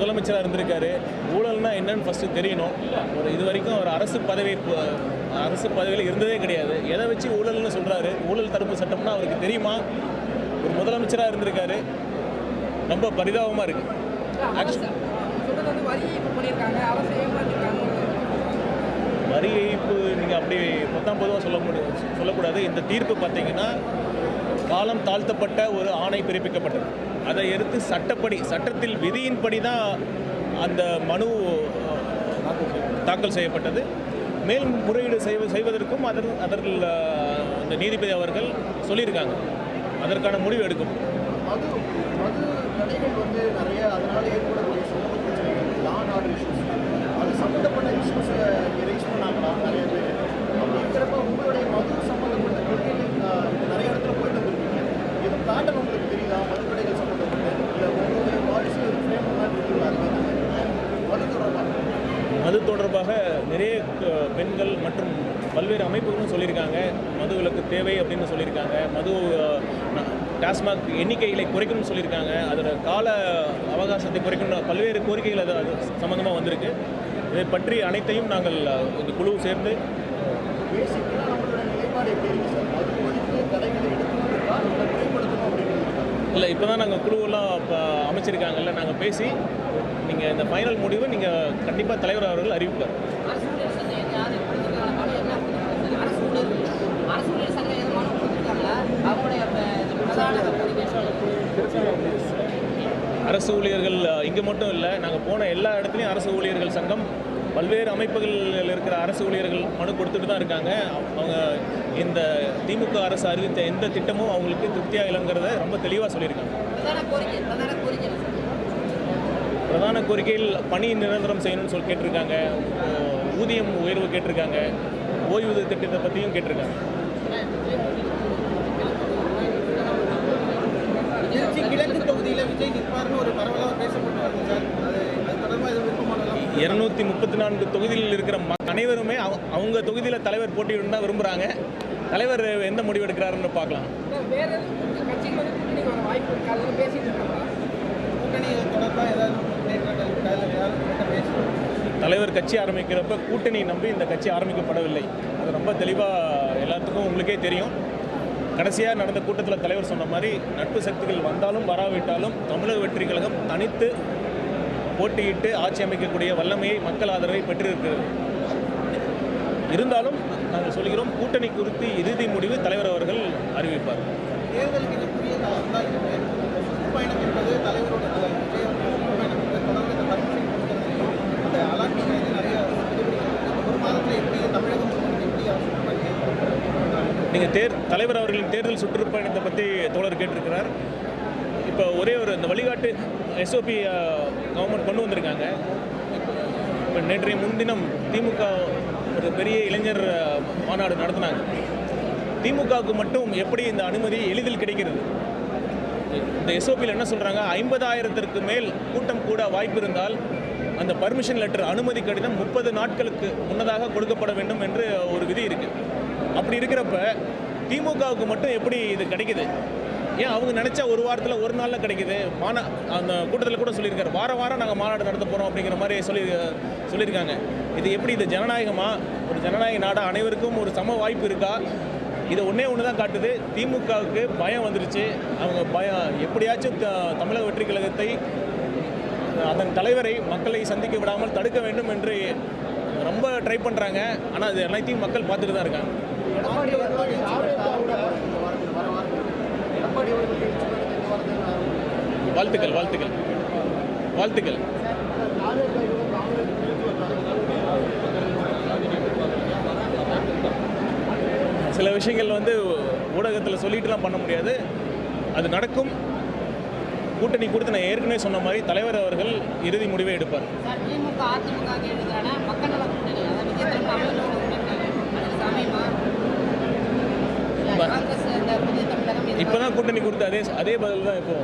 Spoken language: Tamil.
முதலமைச்சராக இருந்திருக்காரு. ஊழல்னா என்னன்னு ஃபஸ்ட்டு தெரியணும். இது வரைக்கும் அவர் அரசு பதவியில் இருந்ததே கிடையாது. எதை வச்சு ஊழல்னு சொல்கிறாரு? ஊழல் தடுப்பு சட்டம்னா அவருக்கு தெரியுமா? ஒரு முதலமைச்சராக இருந்திருக்காரு. ரொம்ப பரிதாபமாக இருக்குது. வரி ஏய்ப்பு நீங்கள் அப்படி பொதுவாக சொல்லக்கூடாது. இந்த தீர்ப்பு பார்த்தீங்கன்னா காலம் தாழ்த்தப்பட்ட ஒரு ஆணை பிறப்பிக்கப்பட்டது. அதை எடுத்து சட்டத்தில் விதியின்படி தான் அந்த மனு தாக்கல் செய்யப்பட்டது. மேல் முறையீடு செய்வதற்கும் அதற்கு இந்த நீதிபதி அவர்கள் சொல்லியிருக்காங்க. அதற்கான முடிவு எடுக்கும். சம்பந்தப்பட்ட இஷ்யூஸ் ரைஸ் பண்ணாங்களா நிறைய பேர்? அப்படி இருக்கிறப்ப உங்களுடைய மது சம்பந்தப்பட்ட நிறைய இடத்துல போயிட்டு வந்துருக்கீங்க. எதுவும் பேட்டர்ன் உங்களுக்கு தெரியுதா? மதுக்கடைகள் சம்பந்தப்பட்ட இல்லை உங்களுடைய வாரிசு ஃப்ரேம்லாம் இருக்குங்களா? மது தொடர்பாக நிறைய பெண்கள் மற்றும் பல்வேறு அமைப்புகளும் சொல்லியிருக்காங்க. மது விலக்கு தேவை அப்படின்னு சொல்லியிருக்காங்க. மது டாஸ்மாக் எண்ணிக்கைகளை குறைக்கணும்னு சொல்லியிருக்காங்க. அதோட கால அவகாசத்தை குறைக்கணும், பல்வேறு கோரிக்கைகள் அது சம்மந்தமாக வந்திருக்கு. இதை பற்றி அனைத்தையும் நாங்கள் இந்த குழு சேர்ந்து இல்லை இப்போ தான் நாங்கள் குழுவெல்லாம் அமைச்சிருக்காங்கல்ல, நாங்கள் பேசி நீங்கள் இந்த ஃபைனல் முடிவை நீங்கள் கண்டிப்பாக தலைவர் அவர்கள் அறிவிப்பார். அரசு ஊழியர்கள் இங்கே மட்டும் இல்லை, நாங்கள் போன எல்லா இடத்துலையும் அரசு ஊழியர்கள் சங்கம், பல்வேறு அமைப்புகளில் இருக்கிற அரசு ஊழியர்கள் மனு கொடுத்துட்டு தான் இருக்காங்க. அவங்க இந்த திமுக அரசு அறிவித்த எந்த திட்டமும் அவங்களுக்கு திருப்தியாக இல்லைங்கிறத ரொம்ப தெளிவாக சொல்லியிருக்காங்க. பிரதான கோரிக்கையில் பணி நிரந்தரம் செய்யணும்னு கேட்டிருக்காங்க. ஊதியம் உயர்வு கேட்டிருக்காங்க. ஓய்வூதிய திட்டத்தை பற்றியும் கேட்டிருக்காங்க. கிழக்கு தொகுதியில் விஜய் நிற்பார்னு ஒரு பரவலாக பேசப்பட்டு வருது சார். அது தொடர்பாக 234 தொகுதியில் இருக்கிற அனைவருமே அவங்க தொகுதியில் தலைவர் போட்டியிடும் தான் விரும்புகிறாங்க. தலைவர் எந்த முடிவு எடுக்கிறாருன்னு பார்க்கலாம். தலைவர் கட்சி ஆரம்பிக்கிறப்ப கூட்டணி நம்பி இந்த கட்சி ஆரம்பிக்கப்படவில்லை. அது ரொம்ப தெளிவாக எல்லாத்துக்கும் உங்களுக்கே தெரியும். கடைசியாக நடந்த கூட்டத்தில் தலைவர் சொன்ன மாதிரி நட்பு சக்திகள் வந்தாலும் வராவிட்டாலும் தமிழக வெற்றி கழகம் தனித்து போட்டியிட்டு ஆட்சி அமைக்கக்கூடிய வல்லமையை, மக்கள் ஆதரவை பெற்றிருக்கிறது. இருந்தாலும் நாங்கள் சொல்கிறோம், கூட்டணி குறித்து இறுதி முடிவு தலைவர் அவர்கள் அறிவிப்பார். நீங்கள் தலைவர் அவர்களின் தேர்தல் சுற்றுப்பயணத்தை பற்றி தோழர் கேட்டிருக்கிறார். இப்போ ஒரே ஒரு இந்த வழிகாட்டு எஸ்ஓபி கவர்மெண்ட் கொண்டு வந்திருக்காங்க. இப்போ நேற்றைய முன்தினம் திமுக ஒரு பெரிய இளைஞர் மாநாடு நடத்தினாங்க. திமுகவுக்கு மட்டும் எப்படி இந்த அனுமதி எளிதில் கிடைக்கிறது? இந்த எஸ்ஓபியில் என்ன சொல்கிறாங்க, 50,000க்கு மேல் கூட்டம் கூட வாய்ப்பு இருந்தால் அந்த பர்மிஷன் லெட்டர், அனுமதி கடிதம் 30 நாட்களுக்கு முன்னதாக கொடுக்கப்பட வேண்டும் என்று ஒரு விதி இருக்குது. அப்படி இருக்கிறப்ப திமுகவுக்கு மட்டும் எப்படி இது கிடைக்குது? ஏன் அவங்க நினச்சா ஒரு வாரத்தில் ஒரு நாளில் கிடைக்குது? அந்த கூட்டத்தில் கூட சொல்லியிருக்காரு, வாரம் நாங்கள் மாநாடு நடத்த போகிறோம் அப்படிங்கிற மாதிரி சொல்லியிருக்காங்க. இது எப்படி? இது ஜனநாயகமா? ஒரு ஜனநாயக நாடாக அனைவருக்கும் ஒரு சம வாய்ப்பு இருக்கா? இதை ஒன்று தான் காட்டுது. திமுகவுக்கு பயம் வந்துருச்சு. அவங்க எப்படியாச்சும் தமிழக வெற்றி கழகத்தை, அதன் தலைவரை மக்களை சந்திக்க விடாமல் தடுக்க வேண்டும் என்று ரொம்ப ட்ரை பண்ணுறாங்க. ஆனால் அது எல்லாத்தையும் மக்கள் பார்த்துட்டு தான் இருக்காங்க. வாழ்த்துக்கள் வாழ்த்துக்கள் வாழ்த்துக்கள். சில விஷயங்கள் ஊடகத்தில் சொல்லிட்டுலாம் பண்ண முடியாது. அது நடக்கும். கூட்டணி குறித்து நான் ஏற்கனவே சொன்ன மாதிரி தலைவர் அவர்கள் இறுதி முடிவை எடுப்பார். இப்போதான் கூட்டணி கொடுத்து அதே பதில் தான் இப்போ